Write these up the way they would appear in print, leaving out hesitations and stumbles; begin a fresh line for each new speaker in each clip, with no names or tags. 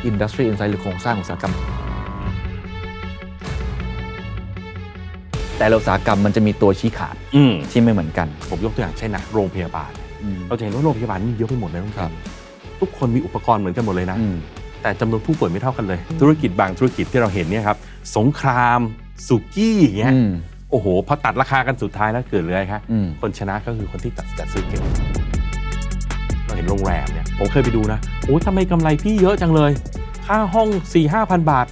Industry Insight หรือโครงสร้างอุตสาหกรรมแต่ละอุตสาหกรรมมันจะมีตัวชี้ขาดที่ไม่เหมือนกัน
ผมยกตัวอย่างเช่นนะโรงพยาบาลเราจะเห็นว่าโรงพยาบาลมีเยอะไปหมดเลยครับทุกคนมีอุปกรณ์เหมือนกันหมดเลยนะแต่จำนวนผู้ป่วยไม่เท่ากันเลยธุรกิจบางธุรกิจที่เราเห็นเนี่ยครับสงครามสุกี้อย่างเงี้ยโอ้โหพอตัดราคากันสุดท้ายแล้วเกิดเลยครับคนชนะก็คือคนที่ตัดสินใจซื้อเก็บเราเห็นโรงแรมเนี่ยผมเคยไปดูนะโอ้ทำไมกำไรพี่เยอะจังเลยค่าห้อง 4-5,000 บาท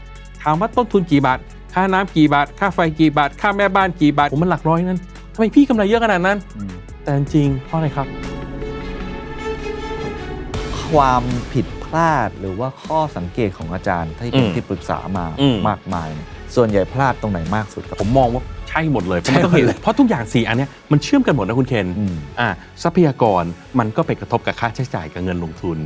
ถามว่าต้นทุนกี่บาทค่าน้ำกี่บาทค่าไฟกี่บาทค่าแม่บ้านกี่บาทผมมันหลักร้อยนั้นทำไมพี่กำไรเยอะขนาดนั้นแต่จริงเพราะอะไรครับ
ความผิดพลาดหรือว่าข้อสังเกตของอาจารย์ที่เป็นที่ปรึกษามามากมายส่วนใหญ่พลาดตรงไหนมากสุดครับ
ผมมองว่าใช่หมดเลยเพราะทุกอย่าง4อันนี้มันเชื่อมกันหมดนะคุณเคนทรัพยากรมันก็ไปกระทบกับค่าใช้จ่ายกับเงินลงทุน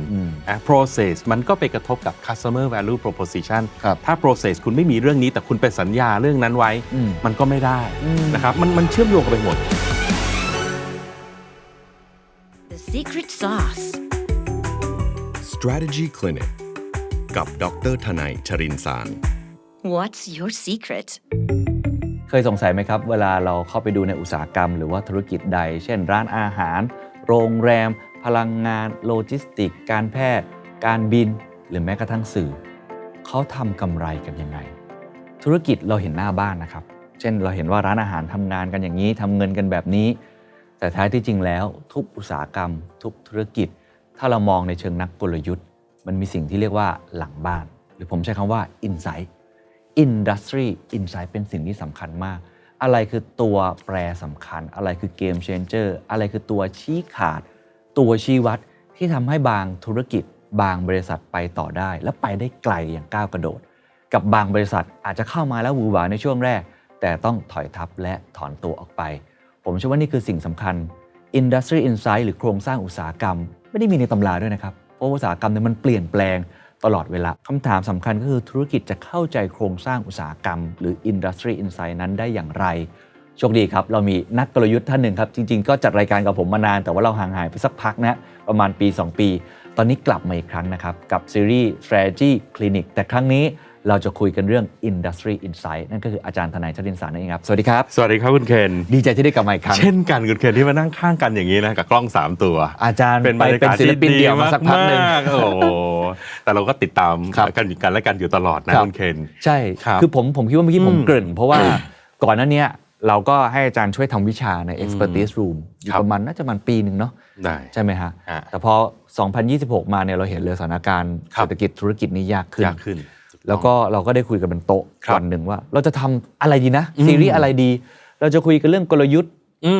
process มันก็ไปกระทบกับ customer value proposition ถ้า process คุณไม่มีเรื่องนี้แต่คุณไปสัญญาเรื่องนั้นไว้มันก็ไม่ได้นะครับมันเชื่อมโยงกันไปหมด
The Secret Sauce
Strategy Clinic กับดร.ทนัย ชรินทร์สาร
What's your secret
เคยสงสัยไหมครับเวลาเราเข้าไปดูในอุตสาหกรรมหรือว่าธุรกิจใดเช่นร้านอาหารโรงแรมพลังงานโลจิสติกการแพทย์การบินหรือแม้กระทั่งสื่อเขาทำกำไรกันยังไงธุรกิจเราเห็นหน้าบ้านนะครับเช่นเราเห็นว่าร้านอาหารทำงานกันอย่างนี้ทำเงินกันแบบนี้แต่แท้ที่จริงแล้วทุกอุตสาหกรรมทุกธุรกิจถ้าเรามองในเชิงนักกลยุทธ์มันมีสิ่งที่เรียกว่าหลังบ้านหรือผมใช้คำว่า Insight Industry Insight เป็นสิ่งที่สำคัญมากอะไรคือตัวแปรสำคัญอะไรคือ Game Changer อะไรคือตัวชี้ขาดตัวชี้วัดที่ทำให้บางธุรกิจบางบริษัทไปต่อได้และไปได้ไกลอย่างก้าวกระโดดกับบางบริษัทอาจจะเข้ามาแล้วหวือหวาในช่วงแรกแต่ต้องถอยทับและถอนตัวออกไปผมเชื่อว่านี่คือสิ่งสำคัญ Industry Insight หรือโครงสร้างอุตสาหกรรมไม่ได้มีในตำราด้วยนะครับเพราะอุตสาหกรรมเนี่ยมันเปลี่ยนแปลงตลอดเวลาคำถามสำคัญก็คือธุรกิจจะเข้าใจโครงสร้างอุตสาหกรรมหรือ Industry Insight นั้นได้อย่างไรโชคดีครับเรามีนักกลยุทธ์ท่านหนึ่งครับจริงๆก็จัดรายการกับผมมานานแต่ว่าเราห่างหายไปสักพักนะประมาณปี 2 ปีตอนนี้กลับมาอีกครั้งนะครับกับซีรีส์ Strategy Clinic แต่ครั้งนี้เราจะคุยกันเรื่อง Industry Insight นั่นก็คืออาจารย์ทนัย ชรินทร์สารนั่นเองครับสวัสดีครับ
สวัสดีครับคุณเคน
ดีใจที่ได้กลับมาอีกครั้ง
เช่นกันคุณเคนที่มานั่งข้างกันอย่างนี้นะกับกล้อง3ตัว
อาจารย์เป็นศิลปินเดี่ยวมาสักพักนึง
โอ้แต่เราก็ติดตามกันและกันอยู่ตลอดนะคุณเคน
ใช่คือผมคิดว่าเมื่อกี้ผมเกริ่นเพราะว่าก่อนหน้านี้เราก็ให้อาจารย์ช่วยทำวิชาใน Expertise Room อยู่ประมาณน่าจะปีนึงเนาะใช่ไหมฮะแต่พอ2026มาเนี่ยเราเห็นเลยสถานการณ์เศรษฐกิจธุรกิจนี้ยากขึ้นแล้วก็เราก็ได้คุยกันบนโต๊ะวันหนึ่งว่าเราจะทำอะไรดีนะซีรีส์อะไรดีเราจะคุยกันเรื่องกลยุทธ์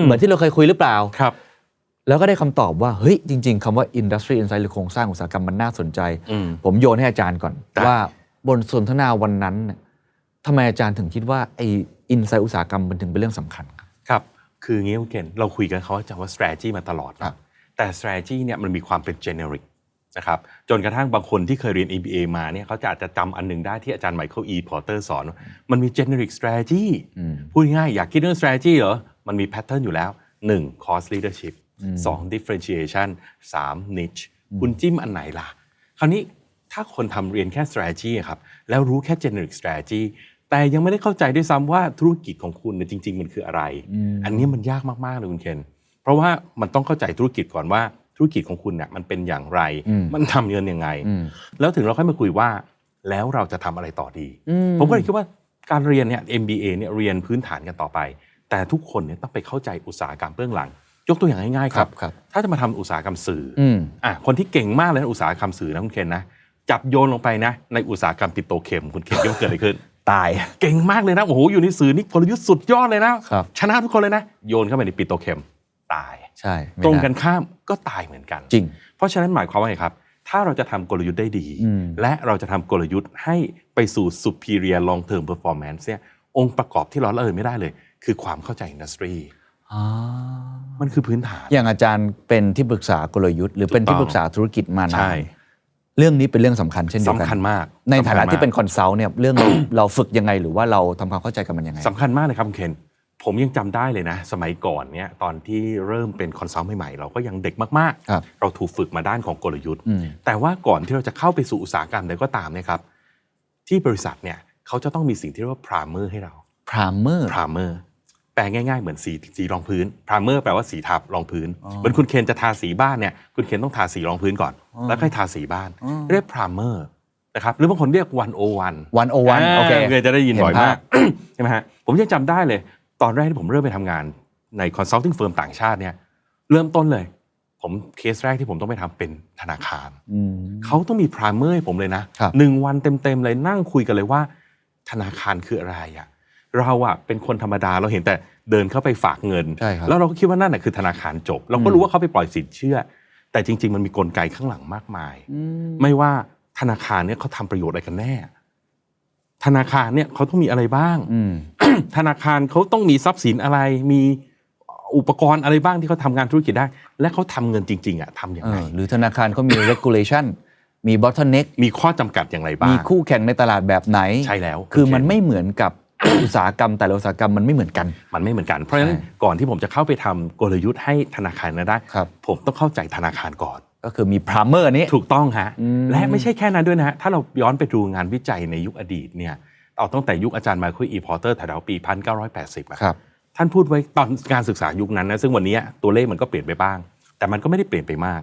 เหมือนที่เราเคยคุยหรือเปล่าแล้วก็ได้คำตอบว่าเฮ้ยจริงๆคำว่า Industry Insight หรือโครงสร้างอุตสาหกรรมมันน่าสนใจผมโยนให้อาจารย์ก่อนว่าบนสนทนาวันนั้นทำไมอาจารย์ถึงคิดว่าไอ้ Insight อุตสาหกรรมมันถึงเป็นเรื่องสำคัญ
ครับคืออย่างนี้คุณเคนเราคุยกันเขาจะว่า strategy มาตลอดแต่ strategy เนี่ยมันมีความเป็น genericนะครับจนกระทั่งบางคนที่เคยเรียน MBA มาเนี่ยเขาจะอาจจะจำอันหนึ่งได้ที่อาจารย์ไมเคิล E. Porter สอนมันมี generic strategy พูดง่ายอยากคิดเรื่อง strategy เหรอมันมี pattern อยู่แล้ว 1. cost leadership 2. differentiation 3. niche คุณจิ้มอันไหนล่ะคราวนี้ถ้าคนทำเรียนแค่ strategy ครับแล้วรู้แค่ generic strategy แต่ยังไม่ได้เข้าใจด้วยซ้ำว่าธุรกิจของคุณเนี่ยจริงๆมันคืออะไรอันนี้มันยากมากๆเลยคุณเคนเพราะว่ามันต้องเข้าใจธุรกิจก่อนว่าธุรกิจของคุณเนี่ยมันเป็นอย่างไรมันทำเงินยังไงแล้วถึงเราค่อยมาคุยว่าแล้วเราจะทำอะไรต่อดีผมก็เลยคิดว่าการเรียนเนี่ย MBA เนี่ยเรียนพื้นฐานกันต่อไปแต่ทุกคนเนี่ยต้องไปเข้าใจอุตสาหกรรมเบื้องหลังยกตัวอย่างง่ายๆครับถ้าจะมาทำอุตสาหกรรมสื่อคนที่เก่งมากเลยในอุตสาหกรรมสื่อนะคุณเคนนะจับโยนลงไปนะในอุตสาหกรรมปิโตรเคมคุณเคนคิดว่าเกิดอะไรขึ้น
ตาย
เก่งมากเลยนะโอ้โหอยู่ในสื่อนี่กลยุทธ์สุดยอดเลยนะชนะทุกคนเลยนะโยนเข้าไปในปิโตรเคมตาย
ใช่
ตรงกันข้ามก็ตายเหมือนกัน
จริง
เพราะฉะนั้นหมายความว่าไงครับถ้าเราจะทำกลยุทธ์ได้ดีและเราจะทำกลยุทธ์ให้ไปสู่ superior long term performance เนี่ยองค์ประกอบที่เราละเลยไม่ได้เลยคือความเข้าใจอินดัสทรีมันคือพื้นฐาน
อย่างอาจารย์เป็นที่ปรึกษากลยุทธ์หรือเป็นที่ปรึกษาธุรกิจมานานเรื่องนี้เป็นเรื่องสำคัญเช่นเดียวกัน
สำคัญมาก
ในฐานะที่เป็นคอนซัลท์เนี่ยเรื่องเราฝึกยังไงหรือว่าเราทำความเข้าใจกับมันยังไง
สำคัญมากเลยครับคุณเคน ผมยังจำได้เลยนะสมัยก่อนเนี่ยตอนที่เริ่มเป็นคอนซัลท์ใหม่ๆเราก็ยังเด็กมาก
ครับ
ๆเราถูกฝึกมาด้านของกลยุทธ์แต่ว่าก่อนที่เราจะเข้าไปสู่อุตสาหกรรมใดก็ตามนะครับที่บริษัทเนี่ยเขาจะต้องมีสิ่งที่เรียกว่า primer ให้เรา primer แปลง่ายๆเหมือนสีรองพื้น primer แปลว่าสีทับรองพื้นเหมือนคุณเคนจะทาสีบ้านเนี่ยคุณเคนต้องทาสีรองพื้นก่อนแล้วค่อยทาสีบ้านเรียก primer นะครับหรือบางคนเรียก101
โอเค
จะได้ยินบ่อยมากใช่ไหมฮะผมยังจำได้เลยตอนแรกที่ผมเริ่มไปทำงานใน consulting firm ต่างชาติเนี่ยเริ่มต้นเลยผมเคสแรกที่ผมต้องไปทำเป็นธนาคารเขาต้องมี primer ให้ผมเลยนะ1 วันเต็มๆเลยนั่งคุยกันเลยว่าธนาคารคืออะไรอ่ะเราอ่ะเป็นคนธรรมดาเราเห็นแต่เดินเข้าไปฝากเงินแล้วเราก็คิดว่านั่นแหละคือธนาคารจบเราก็รู้ว่าเขาไปปล่อยสินเชื่อแต่จริงๆมันมีกลไกข้างหลังมากมายไม่ว่าธนาคารเนี่ยเขาทำประโยชน์อะไรกันแน่ธนาคารเนี่ยเขาต้องมีอะไรบ้าง ธนาคารเขาต้องมีทรัพย์สินอะไรมีอุปกรณ์อะไรบ้างที่เขาทำงานธุรกิจได้และเขาทำเงินจริงๆอ่ะทำอย่างไร
หรือธนาคารเขามี regulation มี bottleneck
มีข้อจำกัดอย่างไรบ้าง
มีคู่แข่งในตลาดแบบไหน
ใช่แล้ว
คือมันไม่เหมือนกับ อุตสาหกรรมแต่ละอุตสาหกรรมมันไม่เหมือนกัน
เพราะฉะนั้นก่อนที่ผมจะเข้าไปทำกลยุทธ์ให้ธนาคารนั้นได้ผมต้องเข้าใจธนาคารก่อน
ก็คือมี primer นี้
ถูกต้องฮะและไม่ใช่แค่นั้นด้วยนะฮะถ้าเราย้อนไปดูงานวิจัยในยุคอดีตเนี่ยเอาตั้งแต่ยุคอาจารย์ไมเคิลอีพอร์เตอร์แถวๆปี 1980
ครับ
ท่านพูดไว้ตอนการศึกษายุคนั้นนะซึ่งวันนี้ตัวเลขมันก็เปลี่ยนไปบ้างแต่มันก็ไม่ได้เปลี่ยนไปมาก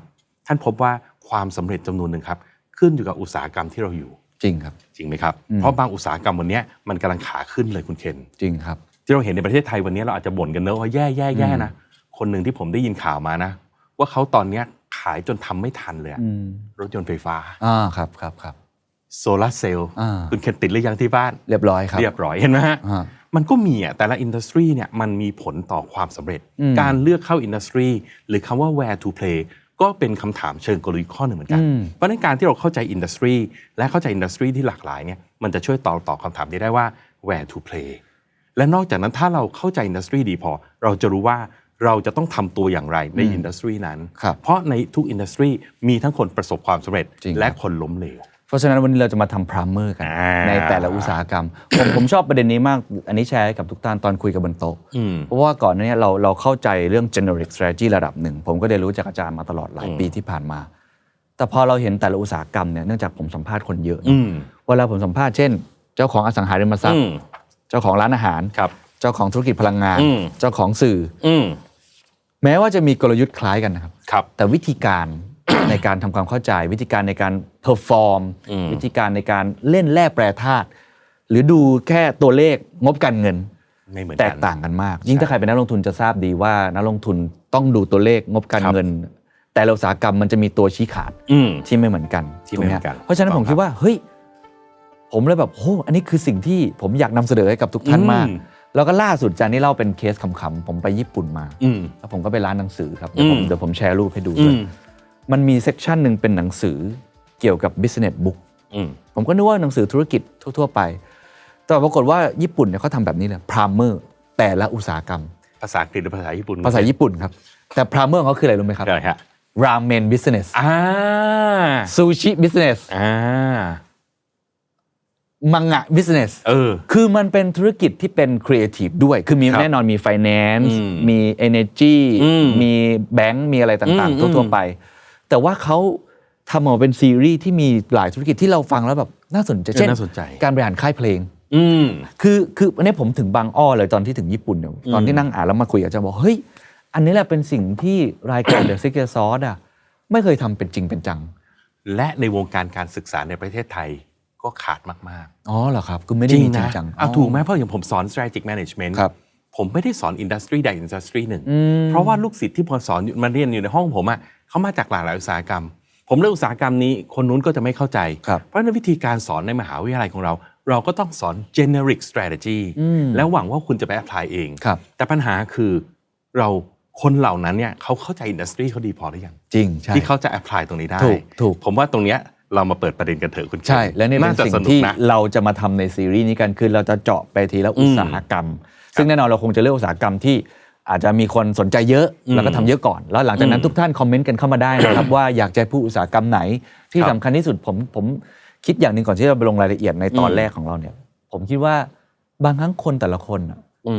ท่านพบว่าความสำเร็จจำนวนหนึ่งครับขึ้นอยู่กับอุตสาหกรรมที่เราอยู่
จริงครับ
จริงไหมครับเพราะบางอุตสาหกรรมวันนี้มันกำลังขาขึ้นเลยคุณเคน
จริงครับ
ที่เราเห็นในประเทศไทยวันนี้เราอาจจะบ่นกันเนอะว่าแย่นะคนหนึ่งที่ผมได้ยินข่าวมานะว่าเขาตอนนี้ขายจนทำไม่ทันเลยรถยนต์ไฟฟ้า
ครับ
โซลาร์เซลล์คุณเคนติดหรือยังที่บ้าน
เรียบร้อยครับ
เรียบร้อยเห็นไหมฮะมันก็มีแต่ละอินดัสทรีเนี่ยมันมีผลต่อความสำเร็จการเลือกเข้าอินดัสทรีหรือคำว่า where to play ก็เป็นคำถามเชิงกลยุทธ์ข้อหนึ่งเหมือนกันเพราะในการที่เราเข้าใจอินดัสทรีและเข้าใจอินดัสทรีที่หลากหลายเนี่ยมันจะช่วยตอบคำถามนี้ได้ว่า where to play และนอกจากนั้นถ้าเราเข้าใจอินดัสทรีดีพอเราจะรู้ว่าเราจะต้องทำตัวอย่างไรในอินดัสทรีนั้นเพราะในทุกอินดัสทรีมีทั้งคนประสบความสำเร็จและคนล้มเหลว
เพราะฉะนั้นวันนี้เราจะมาทำ primer กันในแต่ละอุตสาหกรรมผมชอบประเด็นนี้มากอันนี้แชร์กับทุกท่านตอนคุยกับบนโต๊ะเพราะว่าก่อนหน้านี้เราเข้าใจเรื่อง generic strategy ระดับหนึ่งผมก็ได้รู้จากอาจารย์มาตลอดหลายปีที่ผ่านมาแต่พอเราเห็นแต่ละอุตสาหกรรมเนี่ยเนื่องจากผมสัมภาษณ์คนเยอะเวลาผมสัมภาษณ์เช่นเจ้าของอสังหาริมทรัพย์เจ้าของร้านอาหารเจ้าของธุรกิจพลังงานเจ้าของสื่อแม้ว่าจะมีกลยุทธ์คล้ายกันนะครับแต่วิธีการในการทำความเข้าใจวิธีการในการเพอร์ฟอร์มวิธีการในการเล่นแร่แปรธาตุหรือดูแค่ตัวเลขงบการเงินแตกต่างกันมากยิ่งถ้าใครเป็นนักลงทุนจะทราบดีว่านักลงทุนต้องดูตัวเลขงบการเงินแต่ละอุตสาหกรรมมันจะมีตัวชี้ขาดที่ไม่เหมือนกันถูกไหมเพราะฉะนั้นผมคิดว่าเฮ้ยผมเลยแบบโอ้อันนี้คือสิ่งที่ผมอยากนำเสนอให้กับทุกท่านมากแล้วก็ล่าสุดจานนี้เล่าเป็นเคสขำๆผมไปญี่ปุ่นมาแล้วผมก็ไปร้านหนังสือครับเดี๋ยวผมแชร์รูปให้ดูด้วยมันมีเซกชันหนึ่งเป็นหนังสือเกี่ยวกับ business book ผมก็นึกว่าหนังสือธุรกิจทั่วๆไปแต่ปรากฏว่าญี่ปุ่นเนี่ยเขาทำแบบนี้เลย primer แต่ละอุตสาหกรรม
ภาษาอังกฤษหรือภาษาญี่ปุ่น
ภาษาญี่ปุ่นครับแต่ primer เขาคืออะไรรู้ไหมครับramen business sushi business manga business คือมันเป็นธุรกิจที่เป็น creative ด้วยคือมีแน่นอนมี finance มี energy มีแบงก์มีอะไรต่างๆทั่วๆไปแต่ว่าเขาทำออกเป็นซีรีส์ที่มีหลายธุรกิจที่เราฟังแล้วแบบน่าสนใจเช่นการบริหารค่ายเพลงคืออันนี้ผมถึงบางอ้อเลยตอนที่ถึงญี่ปุ่นเนี่ยตอนที่นั่งอ่านแล้วมาคุยกับอาจารย์บอกเฮ้ยอันนี้แหละเป็นสิ่งที่รายการ The Secret Sauce ไม่เคยทำเป็นจริงเป็นจัง
และในวงการการศึกษาในประเทศไทยก็ขาดมาก
ๆเหรอครับคือไม่ได้จริงจัง
ถูกไหมเพราะอย่างผมสอน strategic management ผมไม่ได้สอน industry ใด industry หนึ่งเพราะว่าลูกศิษย์ที่ผมสอนมาเรียนอยู่ในห้องผมเขามาจากหลากหลายอุตสาหกรรมผมเลือกอุตสาหกรรมนี้คนนู้นก็จะไม่เข้าใจเพราะฉะนั้นวิธีการสอนในมหาวิทยาลัยของเราก็ต้องสอน generic strategy แล้วหวังว่าคุณจะไป apply เองแต่ปัญหาคือเราคนเหล่านั้นเนี่ยเขาเข้าใจ industry เขาดีพอหรือยัง
จริงใช่
ที่เขาจะ apply ตรงนี้ได้
ถูก
ผมว่าตรงเนี้ยเรามาเปิดประเด็นกันเถอะคุณ
ใช่และนี่เป็นสิ่งที่เราจะมาทำในซีรีส์นี้กันคือเราจะเจาะไปทีละอุตสาหกรรมซึ่งแน่นอนเราคงจะเลือกอุตสาหกรรมที่อาจจะมีคนสนใจเยอะแล้วก็ทำเยอะก่อนแล้วหลังจากนั้นทุกท่านคอมเมนต์กันเข้ามาได้นะครับว่าอยากจะพูดอุตสาหกรรมไหนที่สำคัญที่สุดผมคิดอย่างนึงก่อนที่เราไปลงรายละเอียดในตอนแรกของเราเนี่ยผมคิดว่าบางครั้งคนแต่ละคน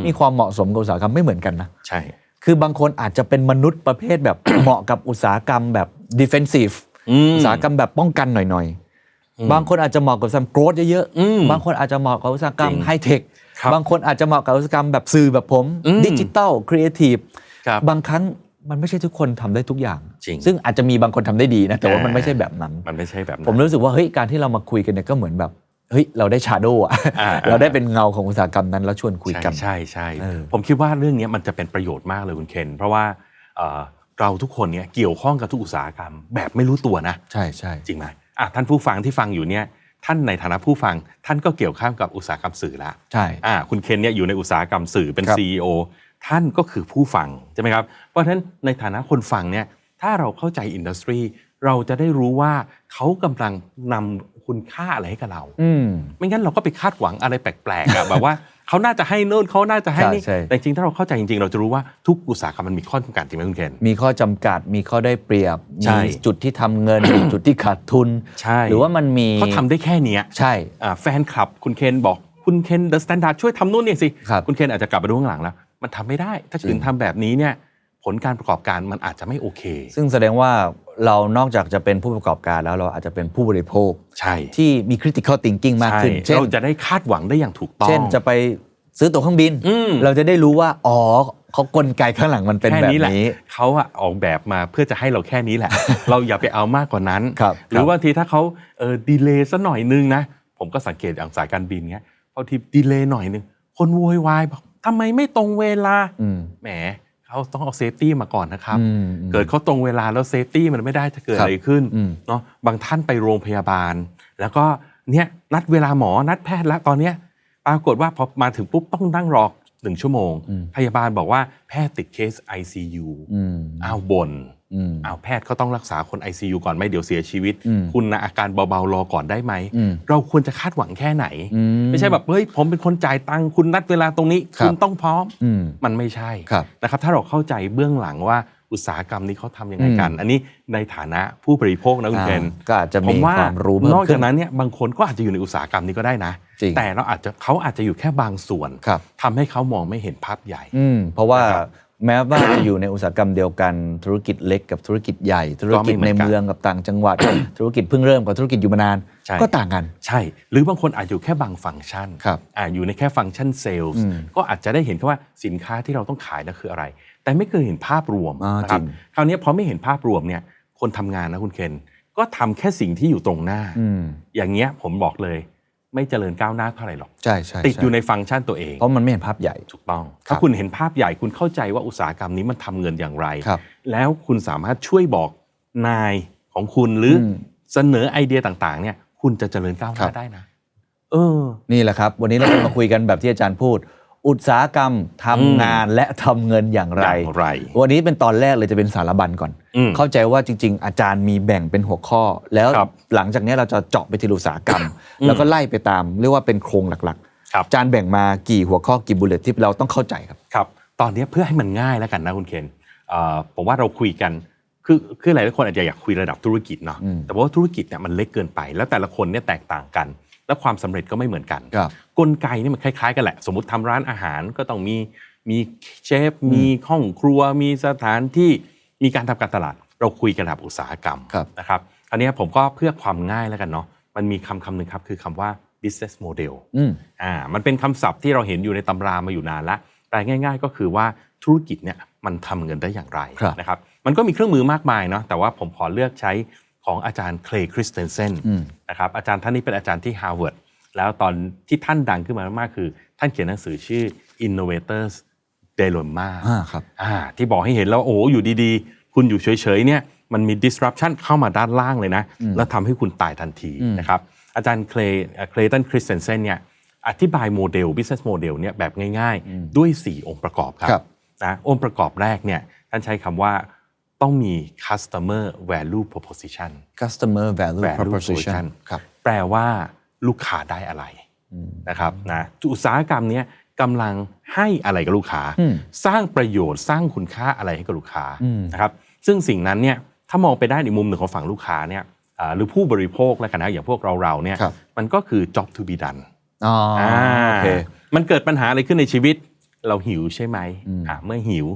มีความเหมาะสมกับอุตสาหกรรมไม่เหมือนกันนะ
ใช่
คือบางคนอาจจะเป็นมนุษย์ประเภทแบบ เหมาะกับอุตสาหกรรมแบบ defensive อุตสาหกรรมแบบป้องกันหน่อยๆบางคนอาจจะเหมาะกับอุตสาหกรรม growth เยอะๆบางคนอาจจะเหมาะกับอุตสาหกรรม high tech บางคนอาจจะเหมาะกับอุตสาหกรรมแบบสื่อแบบผมดิจิตอลครีเอทีฟบางครั้งมันไม่ใช่ทุกคนทำได้ทุกอย่างซึ่งอาจจะมีบางคนทำได้ดีนะแต่ว่ามันไม่ใช่แบบนั้น
มันไม่ใช่แบบนั้น
ผมรู้สึกว่าเฮ้ยการที่เรามาคุยกันเนี่ยก็เหมือนแบบเฮ้ยเราได้ชาโดว์เราได้เป็นเงาของอุตสาหกรรมนั้นแล้วชวนคุยกัน
ใช่ผมคิดว่าเรื่องนี้มันจะเป็นประโยชน์มากเลยคุณเคนเพราะว่าเราทุกคนเนี่ยเกี่ยวข้องกับทุกอุตสาหกรรมแบบไม่รู้ตัวนะ
ใช่
จริงไหมท่านผู้ฟังที่ฟังอยู่เนี่ยท่านในฐานะผู้ฟังท่านก็เกี่ยวข้องกับอุตสาหกรรมสื่อแล้ว
ใช่
คุณเคนเนี่ยอยู่ในอุตสาหกรรมสื่อเป็น CEO ท่านก็คือผู้ฟังใช่ไหมครับเพราะฉะนั้นในฐานะคนฟังเนี่ยถ้าเราเข้าใจอินดัสทรีเราจะได้รู้ว่าเขากำลังนำคุณค่าอะไรให้กับเราไม่งั้นเราก็ไปคาดหวังอะไรแปลกๆ แบบว่าเขาน่าจะให้โน่นเขาน่าจะให้นี่แต่จริงถ้าเราเข้าใจจริงๆเราจะรู้ว่าทุกอุตสาหกรรมมันมีข้อจำกัดจริงไหมคุณเคน
มีข้อจำกัดมีข้อได้เปรียบมีจุดที่ทำเงิน จุดที่ขาดทุนหรือว่ามันมี
เขาทำได้แค่นี้
ใช่
แฟนคลับคุณเคนบอกคุณเคนเดอะสแตนดาร์ดช่วยทำนู่นนี่สิคุณเคนอาจจะกลับไปดูข้างหลังแล้วมันทำไม่ได้ถ้าถึงทำแบบนี้เนี่ยผลการประกอบการมันอาจจะไม่โอเค
ซึ่งแสดงว่าเรานอกจากจะเป็นผู้ประกอบการแล้วเราอาจจะเป็นผู้บริโภคที่มี critical thinking มากขึ้น
เช่นเราจะได้คาดหวังได้อย่างถูกต้อง
เช่นจะไปซื้อตั๋วเครื่องบินเราจะได้รู้ว่าอ๋อเขากลไกข้างหลังมันเป็นแบบนี้
เขาออกแบบมาเพื่อจะให้เราแค่นี้แหละ เราอย่าไปเอามากกว่านั้น
ห
รือว่าทีถ้าเขาดีเลย์ซะหน่อยนึงนะผมก็สังเกตอย่างสายการบินเงี้ยพอทีดีเลย์หน่อยนึงคนโวยวายบอกทำไมไม่ตรงเวลาแหมเขาต้องเอาเซฟตี้มาก่อนนะครับเกิดเขาตรงเวลาแล้วเซฟตี้มันไม่ได้จะเกิดอะไรขึ้นเนาะบางท่านไปโรงพยาบาลแล้วก็เนี่ยนัดเวลาหมอนัดแพทย์แล้วตอนเนี้ยปรากฏว่าพอมาถึงปุ๊บต้องนั่งรอ1 ชั่วโมงพยาบาลบอกว่าแพทย์ติดเคส ICU อ้าวบ่นอ้าวแพทย์เขาต้องรักษาคน ICU ก่อนไหมเดี๋ยวเสียชีวิตคุณนะอาการเบาๆรอก่อนได้ไหมเราควรจะคาดหวังแค่ไหนไม่ใช่แบบเฮ้ยผมเป็นคนจ่ายตังค์คุณนัดเวลาตรงนี้คุณต้องพร้อมมันไม่ใช่นะครับถ้าเราเข้าใจเบื้องหลังว่าอุตสาหกรรมนี้เขาทำยังไงกันอันนี้ในฐานะผู้บริโภคนะคุณเคน
ก็อาจจะมีความรู้
นอกจากนั้นเนี่ยบางคนก็อาจจะอยู่ในอุตสาหกรรมนี้ก็ได้นะแต่เขาอาจจะอยู่แค่บางส่วนทำให้เขามองไม่เห็นภาพใหญ่
เพราะว่าแม้ว่าจะอยู่ในอุตสาหกรรมเดียวกันธุรกิจเล็กกับธุรกิจใหญ่ธุรกิจในเมืองกับต่างจังหวัด ธุรกิจเพิ่งเริ่มกับธุรกิจอยู่มานานก็ต่างกัน
ใช่หรือบางคนอาจอยู่แค่บางฟังก์ชันอยู่ในแค่ฟังก์ชันเซลล์ก็อาจจะได้เห็นแค่ว่าสินค้าที่เราต้องขายนั่นคืออะไรแต่ไม่เคยเห็นภาพรวมนะครับคราวนี้พอไม่เห็นภาพรวมเนี่ยคนทำงานนะคุณเคนก็ทำแค่สิ่งที่อยู่ตรงหน้าอย่างเงี้ยผมบอกเลยไม่เจริญก้าวหน้าเท่าไหร่หรอก
ใช่
ติดอยู่ในฟังก์ชันตัวเอง
เพราะมันไม่เห็นภาพใหญ่
ถูกต้องถ้าคุณเห็นภาพใหญ่คุณเข้าใจว่าอุตสาหกรรมนี้มันทำเงินอย่างไรแล้วคุณสามารถช่วยบอกนายของคุณหรือเสนอไอเดียต่างๆเนี่ยคุณจะเจริญก้าวหน้าได้นะ
นี่แหละครับวันนี้เราจะมาคุยกันแบบที่อาจารย์พูดอุตสาหกรรมทำงานและทำเงินอย่างไรวันนี้เป็นตอนแรกเลยจะเป็นสารบัญก่อนเข้าใจว่าจริงๆอาจารย์มีแบ่งเป็นหัวข้อแล้วหลังจากนี้เราจะเจาะไปที่อุตสาหกรรมแล้วก็ไล่ไปตามเรียกว่าเป็นโครงหลักๆอาจารย์แบ่งมากี่หัวข้อกี่บุลเลตที่เราต้องเข้าใจครับ
ตอนนี้เพื่อให้มันง่ายแล้วกันนะคุณเคนผมว่าเราคุยกันคือหลายคนอาจจะอยากคุยระดับธุรกิจเนาะแต่ว่าธุรกิจเนี่ยมันเล็กเกินไปแล้วแต่ละคนเนี่ยแตกต่างกันและความสำเร็จก็ไม่เหมือนกันกลไกนี่มันคล้ายๆกันแหละสมมุติทำร้านอาหารก็ต้องมีเชฟมีห้องครัวมีสถานที่มีการทำการตลาดเราคุยกันระดับอุตสาหกรรมนะครับอันนี้ผมก็เพื่อความง่ายแล้วกันเนาะมันมีคำหนึ่งครับคือคำว่า business model มันเป็นคำศัพท์ที่เราเห็นอยู่ในตำรามาอยู่นานแล้วแต่ง่ายๆก็คือว่าธุรกิจเนี่ยมันทำเงินได้อย่างไรนะครับมันก็มีเครื่องมือมากมายเนาะแต่ว่าผมขอเลือกใช้ของอาจารย์เคลย์คริสเตนเซนนะครับอาจารย์ท่านนี้เป็นอาจารย์ที่ฮาร์วาร์ดแล้วตอนที่ท่านดังขึ้นมามากๆคือท่านเขียนหนังสือชื่อ Innovators Dilemma
ครับ
ที่บอกให้เห็นแล้วโอ้อยู่ดีๆคุณอยู่เฉยๆเนี่ยมันมี disruption เข้ามาด้านล่างเลยนะแล้วทำให้คุณตายทันทีนะครับอาจารย์เคลตันคริสเตนเซนเนี่ยอธิบายโมเดล business model เนี่ยแบบง่ายๆด้วย4องค์ประกอบครับนะองค์ประกอบแรกเนี่ยท่านใช้คำว่าต้องมี customer value proposition
customer value proposition
ครับแปลว่าลูกค้าได้อะไรนะครับนะอุตสาหกรรมนี้กำลังให้อะไรกับลูกค้าสร้างประโยชน์สร้างคุณค่าอะไรให้กับลูกค้านะครับซึ่งสิ่งนั้นเนี่ยถ้ามองไปได้ในมุมหนึ่งของฝั่งลูกค้าเนี่ยหรือผู้บริโภคแล้วกันนะอย่างพวกเราเนี่ยมันก็คือ job to be done
โอเค
มันเกิดปัญหาอะไรขึ้นในชีวิต เราหิวใช่ไหมเมื่อหิว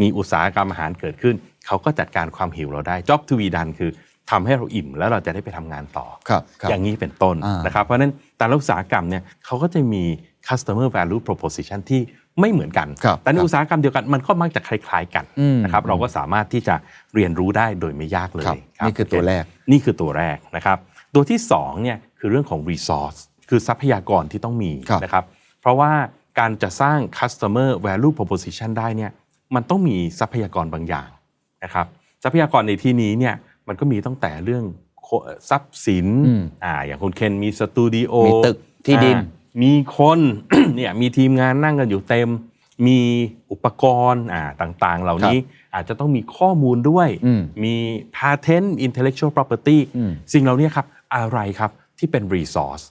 มีอุตสาหกรรมอาหารเกิดขึ้นเขาก็จัดการความหิวเราได้ job to be done คือทำให้เราอิ่มแล้วเราจะได้ไปทำงานต่ออย่างนี้เป็นต้นนะครับเพราะฉะนั้นแต่ละอุตสาหกรรมเนี่ยเขาก็จะมี customer value proposition ที่ไม่เหมือนกันแต่ในอุตสาหกรรมเดียวกันมันก็มักจะคล้ายๆกันนะครับเราก็สามารถที่จะเรียนรู้ได้โดยไม่ยากเลย
นี่คือตัวแรก
นะครับตัวที่2เนี่ยคือเรื่องของ resource คือทรัพยากรที่ต้องมีนะครับเพราะว่าการจะสร้าง customer value proposition ได้เนี่ยมันต้องมีทรัพยากรบางอย่างนะครับทรัพยากรในที่นี้เนี่ยมันก็มีตั้งแต่เรื่องทรัพย์สินอย่างคุณเคนมีสตูดิโอ
มีตึกที่ดิน
มีคน เนี่ยมีทีมงานนั่งกันอยู่เต็มมีอุปกรณ์ต่างๆเหล่านี้อาจจะต้องมีข้อมูลด้วยมี patent intellectual property สิ่งเหล่านี้ครับอะไรครับที่เป็น resource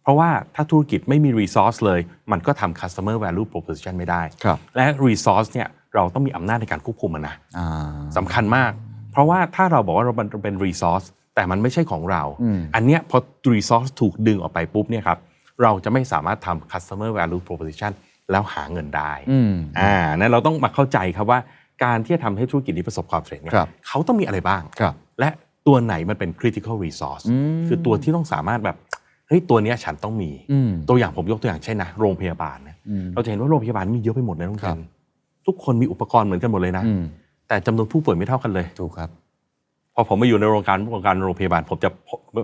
เพราะว่าถ้าธุรกิจไม่มี resource เลยมันก็ทำ customer value proposition ไม่ได้และ resource เนี่ยเราต้องมีอำนาจในการควบคุมมันนะสำคัญมากเพราะว่าถ้าเราบอกว่าเราเป็น resource แต่มันไม่ใช่ของเราอันเนี้ยพอ resource ถูกดึงออกไปปุ๊บเนี่ยครับเราจะไม่สามารถทำ customer value proposition แล้วหาเงินได้นั้นเราต้องมาเข้าใจครับว่าการที่จะทำให้ธุรกิจนี้ประสบความสำเร็จเนี่ยเขาต้องมีอะไรบ้างและตัวไหนมันเป็น critical resource คือตัวที่ต้องสามารถแบบเฮ้ยตัวนี้ฉันต้องมีตัวอย่างผมยกตัวอย่างเช่นนะโรงพยาบาลเนี่ยเราจะเห็นว่าโรงพยาบาลมีเยอะไปหมดเลยทุกคนมีอุปกรณ์เหมือนกันหมดเลยนะแต่จำนวนผู้ป่วยไม่เท่ากันเลย
ถูกครับ
พอผมมาอยู่ในโรงพยาบาลโรงพยาบาลผม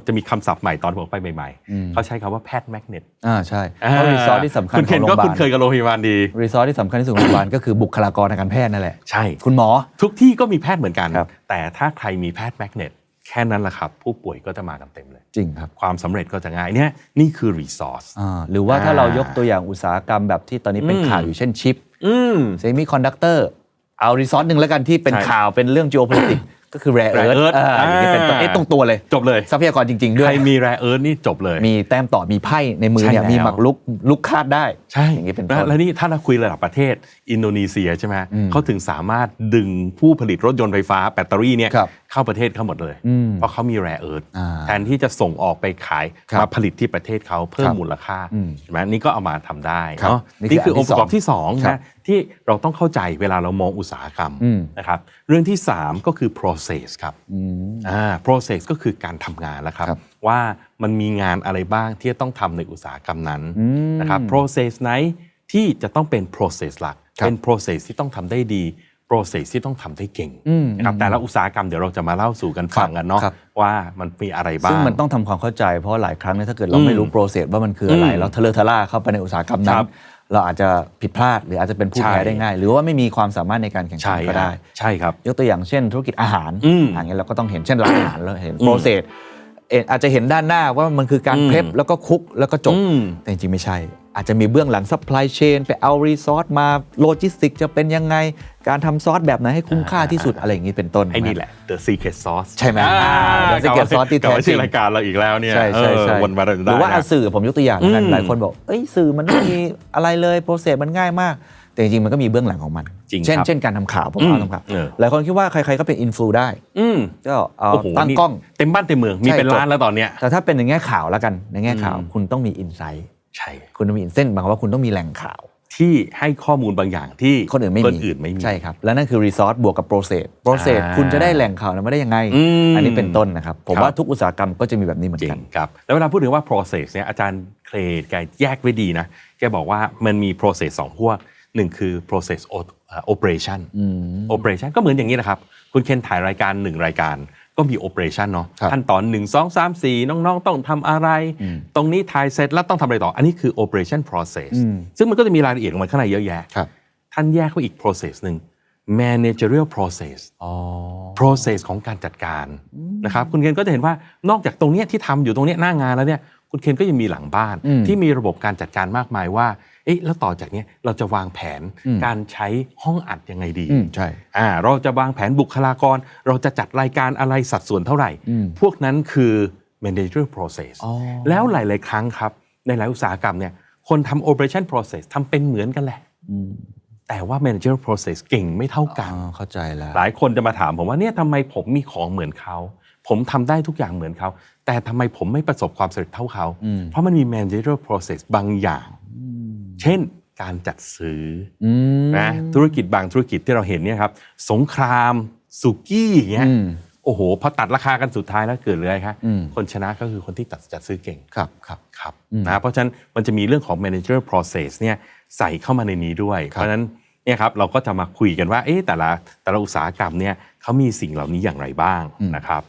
จะมีคำศัพท์ใหม่ตอนผมไปใหม่ๆเขาใช้คำว่าแพทย์แมกเนต
ใช่เพราะรีซอสที่สำคัญของโรงพยาบาล
คุณเคยกับโรงพยาบาลดี
รีซอสที่สำคัญที่สุดของโรงพยาบาลก็คือบุคลากรทางการแพทย์นั่นแหละ
ใช่
คุณหมอ
ทุกที่ก็มีแพทย์เหมือนกันแต่ถ้าใครมีแพทย์แมกเนตแค่นั้นแหละครับผู้ป่วยก็จะมากันเต็มเลย
จริงครับ
ความสำเร็จก็จะง่ายเนี่ยนี่คือรีซอส
หรือว่าถ้าเรายกตัวอย่างอุตสาหกรรมแบบที่ตอนนี้เป็นข่าวอยู่เช่นชิปเซมิคอนดักเตอร์เอารีซอสหนึ่งแล้วกันที่เป็นข่าวเป็นเรื่อง geopolitics ก็คือ rare earth อย่างนี้เป็นตรงตัวเลย
จบเลย
ทรัพยากรจริงๆด้วย
ใครมี rare earth นี่จบเลย
มีแต้มต่อมีไพ่ในมือเนี่ยมีหมากลุกคาดได้
ใช่
อย่างนี้เป็นต้น
แล้วนี่ถ้าเราคุยระดับประเทศอินโดนีเซียใช่ไหมเขาถึงสามารถดึงผู้ผลิตรถยนต์ไฟฟ้าแบตเตอรี่เนี่ยเข้าประเทศเขาหมดเลยเพราะเขามี rare earth แทนที่จะส่งออกไปขายมาผลิตที่ประเทศเขาเพิ่มมูลค่าใช่ไหมนี่ก็เอามาทำได้เนาะนี่คือองค์ประกอบที่2นะที่เราต้องเข้าใจเวลาเรามองอุตสาหกรรมนะครับเรื่องที่3ก็คือ process ครับprocess ก็คือการทำงานแล้วครับว่ามันมีงานอะไรบ้างที่ต้องทำในอุตสาหกรรมนั้นนะครับ process ไหนที่จะต้องเป็น process หลักเป็น process ที่ต้องทำได้ดี process ที่ต้องทำได้เก่งนะครับแต่ละอุตสาหกรรมเดี๋ยวเราจะมาเล่าสู่กันฟังกันเนาะว่ามันมีอะไรบ้าง
ซึ่งมันต้องทำความเข้าใจเพราะหลายครั้งเนี่ยถ้าเกิดเราไม่รู้ process ว่ามันคืออะไรแล้วทะเลทะล่าเข้าไปในอุตสาหกรรมนั้นเราอาจจะผิดพลาดหรืออาจจะเป็นผู้แพ้ได้ง่ายหรือว่าไม่มีความสามารถในการแข่งขันก็ได้
ใช่ครับ
ยกตัวอย่างเช่นธุรกิจอาหารอย่างเงี้ยเราก็ต้องเห็นเช่นร้านอาหารเราเห็น process อาจจะเห็นด้านหน้าว่ามันคือการเพลฟแล้วก็คุกแล้วก็จบแต่จริงๆไม่ใช่อาจจะมีเบื้องหลัง supply chain ไปเอารีซอสมาโลจิสติกจะเป็นยังไงการทำซอสแบบไหนให้คุ้มค่าที่สุดอะไรอย่างนี้เป็นต้น
ไอ้นี่แหละ the secret sauce
ใช่ไหม the secret sauce ที่แท้จริง
รายการเราอีกแล้วเนี่ยวนมาได้
หรือว่าสื่อผมยกตัวอย่างกันหลายคนบอกสื่อมันไม่มีอะไรเลยโปรเซสมันง่ายมากแต่จริงๆมันก็มีเบื้องหลังของมันเช่นการทำข่าวผมทำข่าวหลายคนคิดว่าใครๆก็เป็นอินฟลูได้ก็เอาตั้งกล้อง
เต็มบ้านเต็มเมืองมีเป็นล้านแล้วตอนเนี้ย
แต่ถ้าเป็นในแง่ข่าวแล้วกันในแง่ข่าวคุณต้องมีอินไซต์
ใช่
คุณต้องมีอินเส้นหมายความว่าคุณต้องมีแหล่งข่าว
ที่ให้ข้อมูลบางอย่างที่
คนอื่นไม่มีใช่ครับแล้วนั่นคือรีซอสบวกกับโปรเซสคุณจะได้แหล่งข่าวนั้นมาได้ยังไงอันนี้เป็นต้นนะครับผมว่าทุกอุตสาหกรรมก็จะมีแบบนี้เหมือนกัน
ครับแล้วเวลาพูดถึงว่า process เนี่ยอาจารย์เคลแกแยกไว้ดีนะแกบอกว่ามันมี process 2 พวกหนึ่งคือ process operation operation ก็เหมือนอย่างนี้นะครับคุณเคนถ่ายรายการ1รายการก็มี operation เนาะขั้นตอน1 2 3 4น้องๆต้องทำอะไรตรงนี้ถ่ายเสร็จแล้วต้องทำอะไรต่ออันนี้คือ operation process ซึ่งมันก็จะมีรายละเอียดของมันข้างในเยอะแยะท่านแยกไว้อีก process หนึ่ง managerial process process ของการจัดการนะครับคุณเคนก็จะเห็นว่านอกจากตรงนี้ที่ทำอยู่ตรงนี้หน้างานแล้วเนี่ยคุณเคนก็ยังมีหลังบ้านที่มีระบบการจัดการมากมายว่าแล้วต่อจากนี้เราจะวางแผนการใช้ห้องอัดยังไงดี
ใช่
เราจะวางแผนบุคลากรเราจะจัดรายการอะไรสัดส่วนเท่าไหร่พวกนั้นคือ managerial process แล้วหลายๆครั้งครับในหลายอุตสาหกรรมเนี่ยคนทำ operation process ทำเป็นเหมือนกันแหละแต่ว่า managerial process เก่งไม่เท่ากัน
เข้าใจแล้ว
หลายคนจะมาถามผมว่าเนี่ยทำไมผมมีของเหมือนเขาผมทำได้ทุกอย่างเหมือนเขาแต่ทำไมผมไม่ประสบความสำเร็จเท่าเขาเพราะมันมี managerial process บางอย่างเช่น การจัดซื้อ
ม
นะธุรกิจบางธุรกิจที่เราเห็นเนี่ยครับสงครามสุกี้อย่างเงี้ยโอ้โหพอตัดราคากันสุดท้ายแล้วเกิดเลยครับคนชนะก็คือคนที่จัดซื้อเก่ง
ครับ
นะเพราะฉะนั้นมันจะมีเรื่องของ manager process เนี่ยใส่เข้ามาในนี้ด้วย เพราะฉะนั้นเนี่ยครับเราก็จะมาคุยกันว่าแต่ละอุตสาหกรรมเนี่ยเขามีสิ่งเหล่านี้อย่างไรบ้างนะครับ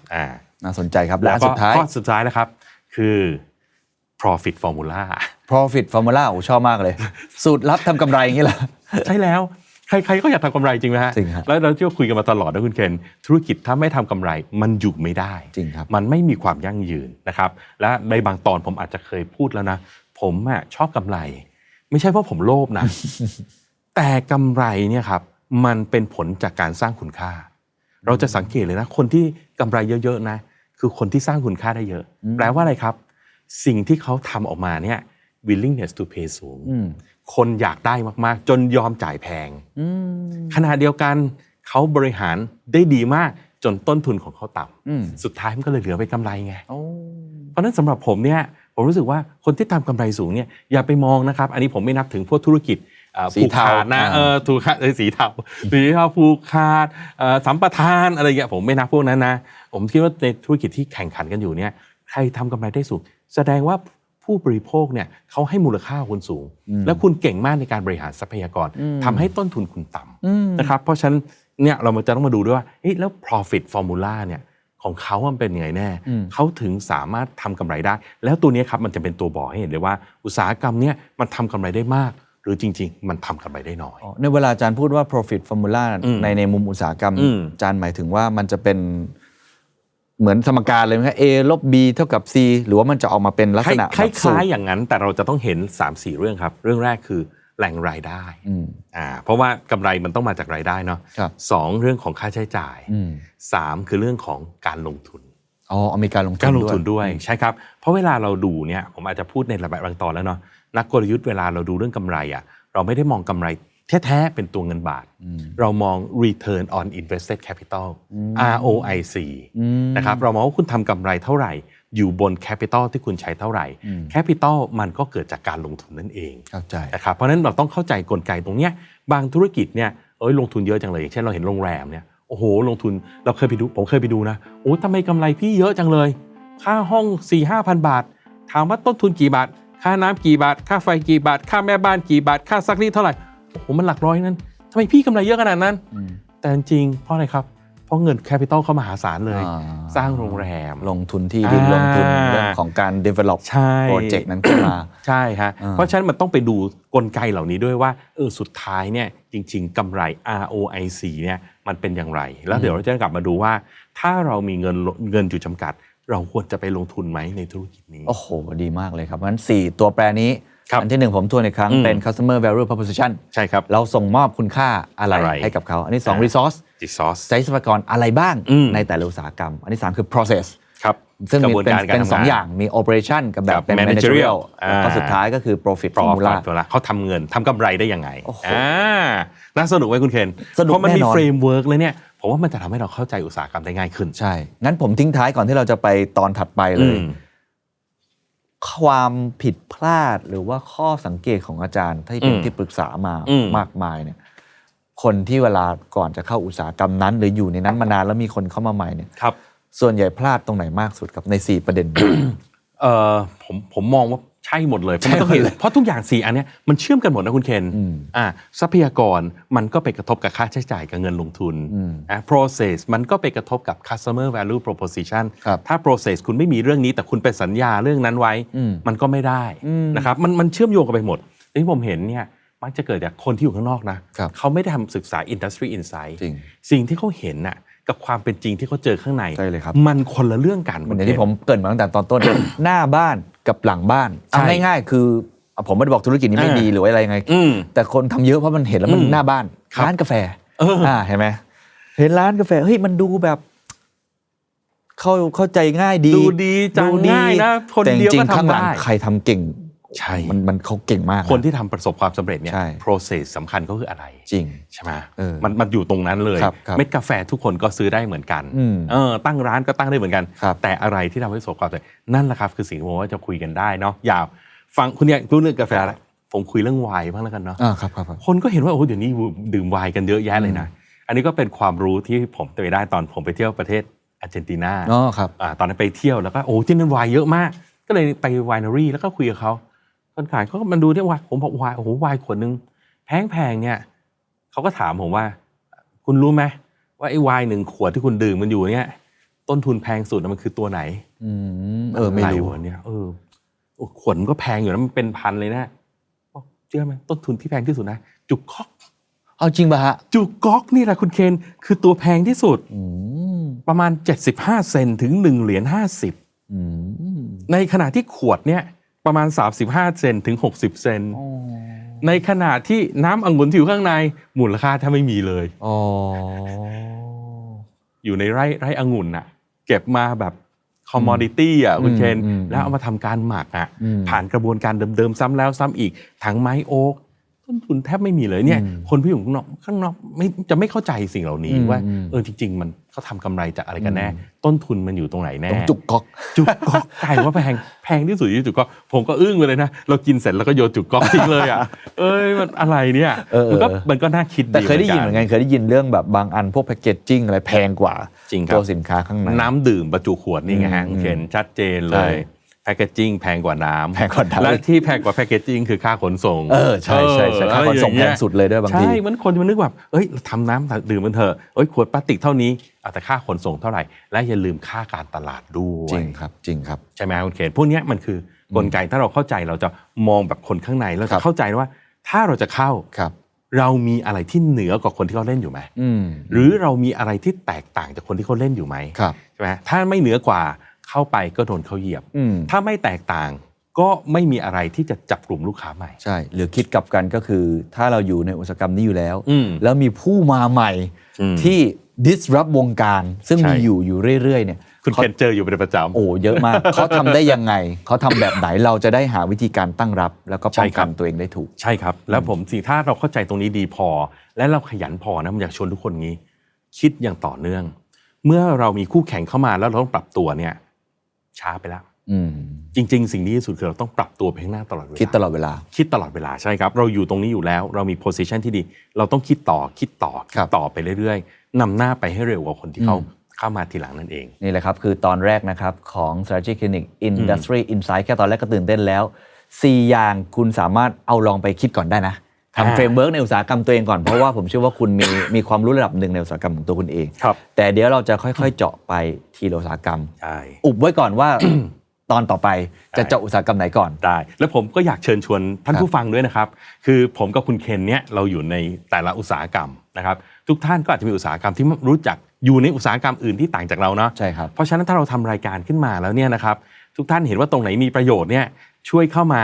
น่าสนใจครับ
แล้
และ
วก็
สุดท้าย
ข้อสุดท้ายแล้วครับคือ profit formula
profit formula โอ้ชอบมากเลย สูตรลับทำกำไรอย่างนี้เหรอ
ใช่แล้วใครๆก็อยากทำกำไรจริงไหมฮะ
จริงครับ
แล้วเราที่คุยกันมาตลอดนะคุณเคนธุรกิจถ้าไม่ทำกำไรมันอยู่ไม่ได้
จริงครับ
มันไม่มีความยั่งยืนนะครับและในบางตอนผมอาจจะเคยพูดแล้วนะผมชอบกำไร ไม่ใช่เพราะผมโลภนะ แต่กำไรเนี่ยครับมันเป็นผลจากการสร้างคุณค่า เราจะสังเกตเลยนะคนที่กำไรเยอะๆนะคือคนที่สร้างคุณค่าได้เยอะแปลว่าอะไรครับสิ่งที่เขาทำออกมาเนี่ย willingness to pay สูงคนอยากได้มากๆจนยอมจ่ายแพงขณะเดียวกันเขาบริหารได้ดีมากจนต้นทุนของเขาต่ำสุดท้ายมันก็เลยเหลือไปกำไรไงเพราะนั้นสำหรับผมเนี่ยผมรู้สึกว่าคนที่ทำกำไรสูงเนี่ยอย่าไปมองนะครับอันนี้ผมไม่นับถึงพวกธุรกิจผูกขาดนะถูกสีเทาผูกขาดสัมปทานอะไรเงี้ยผมไม่นับพวกนั้นนะผมคิดว่าในธุรกิจที่แข่งขันกันอยู่เนี่ยใครทำกำไรได้สูงแสดงว่าผู้บริโภคเนี่ยเขาให้มูลค่าคุณสูงแล้วคุณเก่งมากในการบริหารทรัพยากรทำให้ต้นทุนคุณต่ำนะครับเพราะฉะนั้นเนี่ยเราจะต้องมาดูด้วยว่าแล้ว profit formula เนี่ยของเขามันเป็นยังไงแน่เขาถึงสามารถทำกำไรได้แล้วตัวนี้ครับมันจะเป็นตัวบอกให้เห็นเลยว่าอุตสาหกรรมเนี่ยมันทำกำไรได้มากหรือจริงๆมันทำกำไรได้น้อย
ในเวลาอาจารย์พูดว่า profit formula ในมุมอุตสาหกรรมอาจารย์หมายถึงว่ามันจะเป็นเหมือนสมการเลยไหมครับ A ลบ B เท่ากับ C หรือว่ามันจะออกมาเป็นลักษณะ
คล้ายๆอย่างนั้นแต่เราจะต้องเห็น 3-4 เรื่องครับเรื่องแรกคือแหล่งรายได้เพราะว่ากำไรมันต้องมาจากรายได้เนาะ2เรื่องของค่าใช้จ่าย3คือเรื่องของการลงทุน
มีการลงทุน
ด้วยใช่ครับเพราะเวลาเราดูเนี่ยผมอาจจะพูดในบางตอนแล้วเนาะนักกลยุทธ์เวลาเราดูเรื่องกำไรเราไม่ได้มองกำไรแท้ๆเป็นตัวเงินบาทเรามอง return on invested capital ROIC นะครับเรามองว่าคุณทำกำไรเท่าไหร่อยู่บน capital ที่คุณใช้เท่าไหร่ capital มันก็เกิดจากการลงทุนนั่นเอง
เข้าใจ
นะครับเพราะฉะนั้นเราต้องเข้าใจกลไกตรงเนี้ยบางธุรกิจเนี่ยลงทุนเยอะจังเลยอย่างเช่นเราเห็นโรงแรมเนี่ยโอ้โหลงทุนเราเคยไปดูผมเคยไปดูนะโอ้ทำไมกำไรพี่เยอะจังเลยค่าห้อง 4-5,000 บาทถามว่าต้นทุนกี่บาทค่าน้ำกี่บาทค่าไฟกี่บาทค่าแม่บ้านกี่บาทค่าซักรีดเท่าไหร่โอ้โหมันหลักร้อยนั้นทำไมพี่กำไรเยอะขนาดนั้นแต่จริงเพราะอะไรครับเพราะเงินแคปิตอลเข้ามหาศาลเลยสร้างโรงแรม
ลงทุนที่ดินลงทุนเรื่องของการ develop โปรเจกต์นั้นขึ้นมา
ใช่ฮะเพราะฉะนั้นมันต้องไปดูกลไกเหล่านี้ด้วยว่าสุดท้ายเนี่ยจริงๆกำไร ROIC เนี่ยมันเป็นอย่างไรแล้วเดี๋ยวเราจะกลับมาดูว่าถ้าเรามีเงินอยู่จำกัดเราควรจะไปลงทุนไหมในธุรกิจนี้
โอ้โหดีมากเลยครับงั้น4ตัวแปรนี้อันที่1ผมทวนอีกครั้งเป็น customer value proposition
ใช่ครับ
เราส่งมอบคุณค่าอะไรให้กับเขาอันที่2 resource ใช้ทรัพยากรอะไรบ้างในแต่ละอุตสาหกรรมอันที่3คือ process
ครับ
ซึ่งเป็น2อย่างมี operation กับแบบเป็น managerial แล้วก็สุดท้ายก็คือ profit formula
เขาทำเงินทำกำไรได้ยังไงน่าสนุกไหมคุณเคนเพราะมันมี framework เลยเนี่ยผมว่ามันจะทำให้เราเข้าใจอุตสาหกรรมได้ง่ายขึ้น
ใช่งั้นผมทิ้งท้ายก่อนที่เราจะไปตอนถัดไปเลยความผิดพลาดหรือว่าข้อสังเกตของอาจารย์ที่เป็นที่ปรึกษามามากมายเนี่ยคนที่เวลาก่อนจะเข้าอุตสาหกรรมนั้นหรืออยู่ในนั้นมานานแล้วมีคนเข้ามาใหม่เนี่ยส่วนใหญ่พลาดตรงไหนมากสุดกับใน4ประเด็น
ผมมองว่าใช่หมดเลยเพราะทุกอย่าง4อันนี้มันเชื่อมกันหมดนะคุณเคนทรัพยากรมันก็ไปกระทบกับค่าใช้จ่ายกับเงินลงทุนprocess มันก็ไปกระทบกับ customer value proposition ถ้า process คุณไม่มีเรื่องนี้แต่คุณไปสัญญาเรื่องนั้นไว้มันก็ไม่ได้นะครับมันเชื่อมโยงกันไปหมดที่ผมเห็นเนี่ยมักจะเกิดจากคนที่อยู่ข้างนอกนะเขาไม่ได้ทำศึกษา industry insight สิ่งที่เขาเห็นน่ะกับความเป็นจริงที่เขาเจอข้างในมันคนละเรื่องกัน
เหมือนที่ผมเกริ่นมาตั้งแต่ตอนต้น หน้าบ้านกับหลังบ้านเอาง่ายๆคือผมไม่ได้บอกธุรกิจนี้ไม่ดีหรืออะไรยังไงแต่คนทำเยอะเพราะมันเห็นแล้วมันหน้าบ้านร้านกาแฟเห็นไหมเห็นร้านกาแฟเฮ้ยมันดูแบบเข้าใจง่ายดี
ดูดีจังง่ายนะคนเดียวก็ทำได้
ใครทำเก่ง
ใช่
มันเขาเก่งมาก
คนที่ทำประสบความสำเร็จเนี่ย process สำคัญก็คืออะไร
จริง
ใช่ไหมมันอยู่ตรงนั้นเลยเม็ดกาแฟทุกคนก็ซื้อได้เหมือนกันตั้งร้านก็ตั้งได้เหมือนกันแต่อะไรที่ทำให้ประสบความสำเร็จนั่นแหละครับคือสิ่งที่ผมว่าจะคุยกันได้เนาะยาวฟังคุณเนี่ยรู้เรื่องกาแฟแล้ว ผมคุยเรื่องไวน์บ้างแล้วกันเนาะ
ครับ
คนก็เห็นว่าโอ้เดี๋ยวนี้ดื่มไวน์กันเยอะแยะเลยนะอันนี้ก็เป็นความรู้ที่ผมไปได้ตอนผมไปเที่ยวประเทศอาร์เจนตินา
ครับ
ตอนนั้นไปเที่ยวแล้วก็โอ้ที่นั่นไวน์เยอะมากก็เลยไปไวนารี่แล้วก็คุยกับเขาคนขายเขาก็มาดูที่ไวน์ผมบอกไวน์โอ้โหไวน์ขวดนึงแพงเนี่ยเขาก็ถามผมว่าคุณรู้ไหมว่าไอ้ไวน์1 ขวดที่คุณดื่มมันอยู่เนี่ยต้นทุนแพงสุดมันคือตัวไหน
ไม่รู้
เนี่ยขวดมันก็แพงอยู่นะมันเป็นพันเลยนะเชื่อไหมต้นทุนที่แพงที่สุดนะจุกก๊อก
เอาจริงป่ะฮะ
จุกก๊อกนี่แหละคุณเคนคือตัวแพงที่สุดประมาณ75 เซนถึง1 เหรียญ 50ในขณะที่ขวดเนี่ยประมาณ35 เซนถึง60 เซนในขณะที่น้ำองุ่นที่อยู่ข้างในมูลค่าถ้าไม่มีเลยอยู่ในไร่องุ่นน่ะเก็บมาแบบคอมมอดิตี้อ่ะคุณเคนแล้วเอามาทำการหมักอ่ะผ่านกระบวนการเดิมๆซ้ำแล้วซ้ำอีกถังไม้โอ๊กต้นทุนแทบไม่มีเลยเนี่ยคนที่อยู่ข้างนอกไม่เข้าใจสิ่งเหล่านี้ว่าจริงๆมันเขาทำกำไรจากอะไรกันแน่ต้นทุนมันอยู่ตรงไหนแน่
จุกก๊อก
กลายว่าแพงที่สุดที่จุกก๊อกผมก็อึ้งไปเลยนะเรากินเสร็จแล้วก็โยนจุกก๊อกทิ้งเลยอ่ะมันอะไรเนี่ยมันก็น่าคิดดี
แต่เคยได้ยินเหมือนกันเคยได้ยินเรื่องแบบบางอันพวกแพคเกจจิ้งอะไรแพงกว่าตัวสินค้าข้างใน
น้ำดื่มบรรจุขวดนี่ไงฮะเห็นชัดเจนเลยแพคเกจจิ้งแพงกว่าน้ำและที่แพงกว่าแพคเกจจิ้งคือค่าขนส่ง
ใช่ค่าขนส่งแพงสุดเลยด้วยบางที
ใช่มันคนมันนึกแบบทำน้ำดื่มมันเถอะขวดพลาสติกเท่านี้แต่ค่าขนส่งเท่าไหร่และอย่าลืมค่าการตลาดด้วย
จริงครับ
ใช่ไหมคุณเคนพวกนี้มันคือกลไกถ้าเราเข้าใจเราจะมองแบบคนข้างในเราจะเข้าใจว่าถ้าเราจะเข้าเรามีอะไรที่เหนือกว่าคนที่เขาเล่นอยู่ไหมหรือเรามีอะไรที่แตกต่างจากคนที่เขาเล่นอยู่ไหมใช่ไหมถ้าไม่เหนือกว่าเข้าไปก็โดนเขาเหยียบถ้าไม่แตกต่างก็ไม่มีอะไรที่จะจับกลุ่มลูกค้าใหม่
ใช่หรือคิดกลับกันก็คือถ้าเราอยู่ในอุตสาหกรรมนี้อยู่แล้วแล้วมีผู้มาใหม่ที่ disrupt วงการซึ่งมีอยู่เรื่อยๆเนี่ย
คุณเคนเจออยู่เป็นประจ
ำเยอะมากเขาทำได้ยังไงเขาทำแบบไหนเราจะได้หาวิธีการตั้งรับแล้วก็ป้องกันตัวเองได้ถูก
ใช่ครับแล้วผมถ้าเราเข้าใจตรงนี้ดีพอและเราขยันพอนะผมอยากชวนทุกคนงี้คิดอย่างต่อเนื่องเมื่อเรามีคู่แข่งเข้ามาแล้วเราต้องปรับตัวเนี่ยช้าไปแล้วจริงๆสิ่งที่สุดคือเราต้องปรับตัวไปข้างหน้าตลอดเวลา
คิดตลอดเวลา
ใช่ครับเราอยู่ตรงนี้อยู่แล้วเรามี position ที่ดีเราต้องคิดต่อไปเรื่อยๆนำหน้าไปให้เร็วกว่าคนที่เขาเข้ามาทีหลังนั่นเอง
นี่แหละครับคือตอนแรกนะครับของ Strategy Clinic Industry Insight แค่ตอนแรกก็ตื่นเต้นแล้ว4อย่างคุณสามารถเอาลองไปคิดก่อนได้นะทำเฟรมเวิร์กในอุตสาหกรรมตัวเองก่อนเพราะว่าผมเชื่อว่าคุณมีความรู้ระดับหนึ่งในอุตสาหกรรมของตัวคุณเองแต่เดี๋ยวเราจะค่อยๆเจาะไปทีละอุตสาหกรรมอุบไว้ก่อนว่า ตอนต่อไปจะเจาะอุตสาหกรรมไหนก่อน
ได้แล้วผมก็อยากเชิญชวนท่านผู้ฟังด้วยนะครับคือผมกับคุณเคนเนี่ยเราอยู่ในแต่ละอุตสาหกรรมนะครับทุกท่านก็อาจจะมีอุตสาหกรรมที่รู้จักอยู่ในอุตสาหกรรมอื่นที่ต่างจากเราเนาะ
ใช่ครับ
เพราะฉะนั้นถ้าเราทำรายการขึ้นมาแล้วเนี่ยนะครับทุกท่านเห็นว่าตรงไหนมีประโยชน์เนี่ยช่วยเข้ามา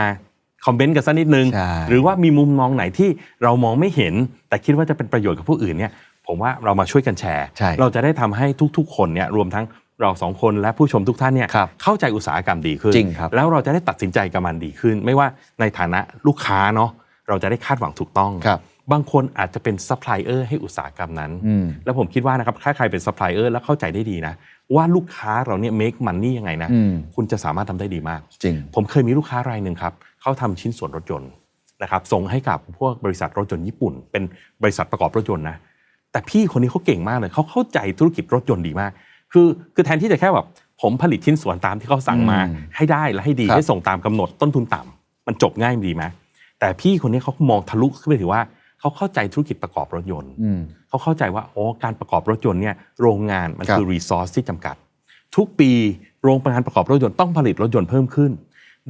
คอมเมนต์กันสักนิดนึงหรือว่ามีมุมมองไหนที่เรามองไม่เห็นแต่คิดว่าจะเป็นประโยชน์กับผู้อื่นเนี่ยผมว่าเรามาช่วยกันแชร์เราจะได้ทำให้ทุกๆคนเนี่ยรวมทั้งเรา2 คนและผู้ชมทุกท่านเนี่ยเข้าใจอุตสาหกรรมดีขึ้นแล้วเราจะได้ตัดสินใจกับมันดีขึ้นไม่ว่าในฐานะลูกค้าเนาะเราจะได้คาดหวังถูกต้องบางคนอาจจะเป็นซัพพลายเออร์ให้อุตสาหกรรมนั้นแล้วผมคิดว่านะครับถ้าใครเป็นซัพพลายเออร์แล้วเข้าใจได้ดีนะว่าลูกค้าเราเนี่ย make money ยังไงนะคุณจะสามารถทำได้ดีมาก
จริง
ผมเคยมีลูกค้ารายนึงครับเขาทำชิ้นส่วนรถยนต์นะครับส่งให้กับพวกบริษัทรถยนต์ญี่ปุ่นเป็นบริษัทประกอบรถยนต์นะแต่พี่คนนี้เขาเก่งมากเลยเขาเข้าใจธุรกิจรถยนต์ดีมากคือแทนที่จะแค่แบบผมผลิตชิ้นส่วนตามที่เขาสั่งมาให้ได้และให้ดีให้ส่งตามกำหนดต้นทุนต่ำมันจบง่ายดีไหมแต่พี่คนนี้เขามองทะลุขึ้นไปถึงว่าเขาเข้าใจธุรกิจประกอบรถยนต์เขาเข้าใจว่าการประกอบรถยนต์เนี่ยโรงงานมันคือรีซอสที่จำกัดทุกปีโรงงานประกอบรถยนต์ต้องผลิตรถยนต์เพิ่มขึ้น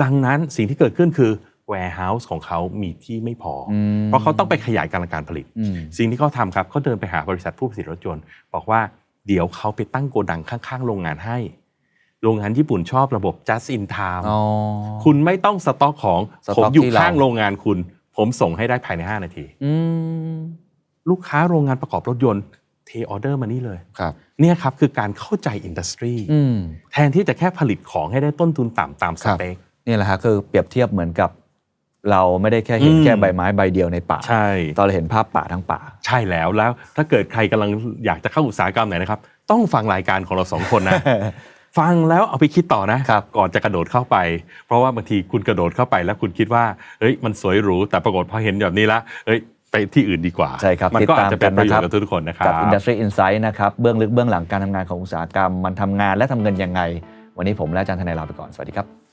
ดังนั้นสิ่งที่เกิดขึ้นคือ warehouse ของเขามีที่ไม่พอเพราะเขาต้องไปขยายการผลิตสิ่งที่เขาทำครับเขาเดินไปหาบริษัทผู้ผลิตรถยนต์บอกว่าเดี๋ยวเขาไปตั้งโกดังข้างๆโรงงานให้โรงงานญี่ปุ่นชอบระบบ just in time คุณไม่ต้องสต็อกของผมอยู่ข้างโรงงานคุณผมส่งให้ได้ภายใน5 นาทีลูกค้าโรงงานประกอบรถยนต์เทออเดอร์มานี่เลยเนี่ยครับคือการเข้าใจอินดัสทรีแทนที่จะแค่ผลิตของให้ได้ต้นทุนต่ำตามสเปค
นี่แหละฮะคือเปรียบเทียบเหมือนกับเราไม่ได้แค่เห็นแค่ใบไม้ใบเดียวในป่า
ใช่
ตอนเราเห็นภาพป่าทั้งป่า
ใช่แล้วถ้าเกิดใครกำลังอยากจะเข้าอุตสาหกรรมไหนนะครับต้องฟังรายการของเรา2 คนนะ ฟังแล้วเอาไปคิดต่อนะครับ ก่อนจะกระโดดเข้าไป เพราะว่าบางทีคุณกระโดดเข้าไปแล้วคุณคิดว่าเฮ้ยมันสวยหรูแต่ปรากฏพอเห็นแบบนี้แล้วเฮ้ยไปที่อื่นดีกว่า
ใช่ครับ
มันก็อาจจะเป็นประโยชน์กับ
ติดตามกันนะครับ
ทุกๆคนนะครับ
กับ Industry Insight นะครับเบื้องลึกเบื้องหลังการทำงานของอุตสาหกรรมมันทำงานและทำเงินยังไง วันนี้ผมและอาจารย์ทนายลาไปก่อนสวัสดีครับ